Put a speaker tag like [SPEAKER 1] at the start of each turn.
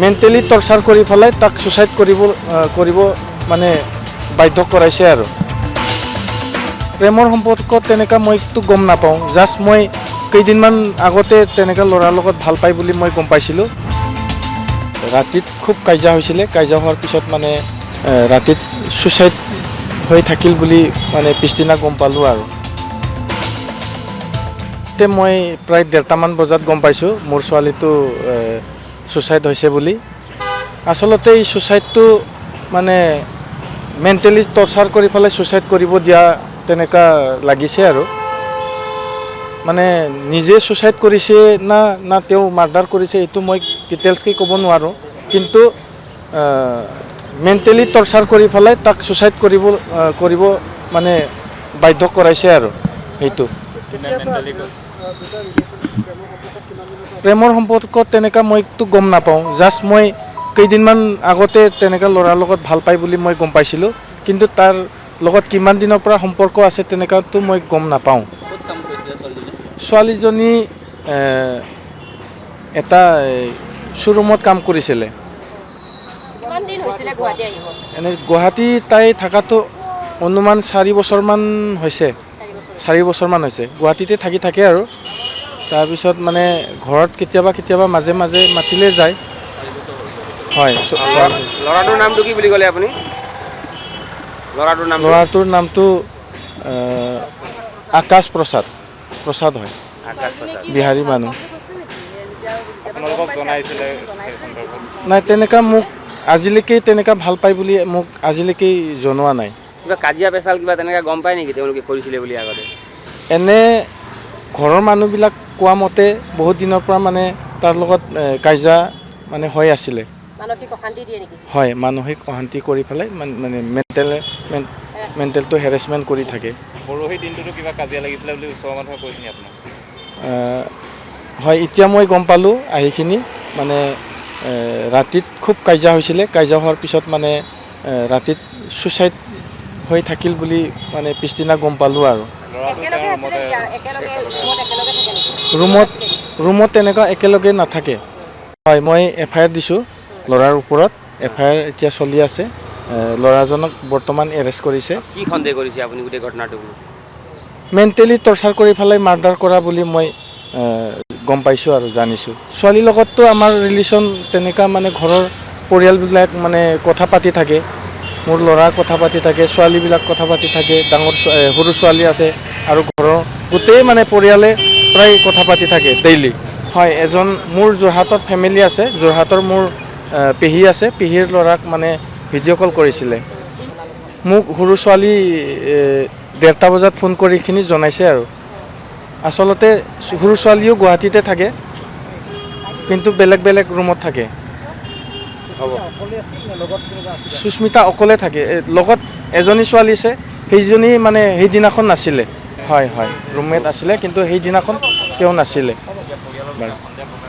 [SPEAKER 1] mentally torture কৰি পেলাই তাক সুচাইড কৰিব মানে বাধ্য কৰাইছে আৰু প্ৰেমৰ সম্পৰ্কত তেনেকুৱা মইতো গম নাপাওঁ জাষ্ট মই কেইদিনমান আগতে তেনেকুৱা ল'ৰাৰ লগত ভাল পাই বুলি মই গম পাইছিলোঁ ৰাতিত খুব কাজিয়া হৈছিলে কাজিয়া হোৱাৰ পিছত মানে ৰাতিত সুচাইড হৈ থাকিল বুলি মানে পিছদিনা গম পালোঁ আৰু মই প্ৰায় 1:30মান বজাত গম পাইছোঁ মোৰ ছোৱালীটো সুচাইড হৈছে বুলি আচলতে এই সুচাইডটো মানে মেণ্টেলি টৰ্চাৰ কৰি পেলাই সুচাইড কৰিব দিয়া তেনেকুৱা লাগিছে আৰু মানে নিজে সুচাইড কৰিছে না তেওঁ মাৰ্ডাৰ কৰিছে এইটো মই ডিটেইলছকৈ ক'ব নোৱাৰোঁ কিন্তু মেণ্টেলি টৰ্চাৰ কৰি পেলাই তাক সুচাইড কৰিব মানে বাধ্য কৰাইছে আৰু সেইটো প্ৰেমৰ সম্পৰ্কত তেনেকুৱা মইতো গম নাপাওঁ জাষ্ট মই কেইদিনমান আগতে তেনেকুৱা ল'ৰাৰ লগত ভাল পাই বুলি মই গম পাইছিলোঁ কিন্তু তাৰ লগত কিমান দিনৰ পৰা সম্পৰ্ক আছে তেনেকুৱাতো মই গম নাপাওঁ ছোৱালীজনী এটা শ্ব'ৰুমত কাম কৰিছিলে এনে গুৱাহাটী তাই থকাটো অনুমান 4 বছৰমান হৈছে 4 বছৰমান হৈছে গুৱাহাটীতে থাকে আৰু তাৰপিছত মানে ঘৰত কেতিয়াবা মাজে মাতিলে যায় হয়
[SPEAKER 2] ল'ৰাটোৰ নামটো কি বুলি ক'লে আপুনি
[SPEAKER 1] ল'ৰাটোৰ নামটো আকাশ প্ৰসাদ হয় বিহাৰী মানুহ নাই তেনেকুৱা মোক আজিলৈকে তেনেকুৱা ভাল পাই বুলি মোক আজিলৈকে জনোৱা নাই
[SPEAKER 2] কিবা কাজিয়া পেচাল কিবা তেনেকৈ গম পায় নেকি তেওঁলোকে কৰিছিলে বুলি আগতে
[SPEAKER 1] এনে ঘৰৰ মানুহবিলাক কোৱা মতে বহুত দিনৰ পৰা মানে তাৰ লগত কাজিয়া মানে হৈ আছিলে হয় মানসিক অশান্তি কৰি পেলাই মানে মেণ্টেলটো হেৰেছমেণ্ট কৰি থাকে
[SPEAKER 3] পৰহি দিনটোতো কিবা কাজিয়া লাগিছিলে বুলি ওচৰৰ মানুহে কৈছে নি আপোনাক
[SPEAKER 1] হয় এতিয়া মই গম পালোঁ আহিখিনি মানে ৰাতিত খুব কাজিয়া হৈছিলে কাজিয়া হোৱাৰ পিছত মানে ৰাতিত সুচাইড হৈ থাকিল বুলি মানে পিছদিনা গম পালোঁ আৰু ৰুমত তেনেকুৱা একেলগে নাথাকে হয় মই FIR দিছোঁ ল'ৰাৰ ওপৰত FIR এতিয়া চলি আছে ল'ৰাজনক বৰ্তমান এৰেষ্ট কৰিছে
[SPEAKER 2] কি সন্দেহ কৰিছে আপুনি গোটেই ঘটনাটো
[SPEAKER 1] মেণ্টেলি টৰ্চাৰ কৰি পেলাই মাৰ্ডাৰ কৰা বুলি মই গম পাইছোঁ আৰু জানিছোঁ ছোৱালীৰ লগততো আমাৰ ৰিলেশ্যন তেনেকুৱা মানে ঘৰৰ পৰিয়ালবিলাক মানে কথা পাতি থাকে মোৰ ল'ৰা কথা পাতি থাকে ছোৱালীবিলাক কথা পাতি থাকে ডাঙৰ সৰু ছোৱালী আছে আৰু ঘৰৰ গোটেই মানে পৰিয়ালে প্ৰায় কথা পাতি থাকে ডেইলি হয় এজন মোৰ যোৰহাটত ফেমিলি আছে যোৰহাটৰ মোৰ পেহী আছে পেহীৰ ল'ৰাক মানে ভিডিঅ' কল কৰিছিলে মোক সৰু ছোৱালী 1:30 বজাত ফোন কৰি এইখিনি জনাইছে আৰু আচলতে সৰু ছোৱালীও গুৱাহাটীতে থাকে কিন্তু বেলেগ ৰুমত থাকে সুস্মিতা অকলে থাকে লগত এজনী ছোৱালী আছে সেইজনী মানে সেইদিনাখন নাছিলে হয় ৰুমমেট আছিলে কিন্তু সেইদিনাখন তেওঁ নাছিলে বাৰু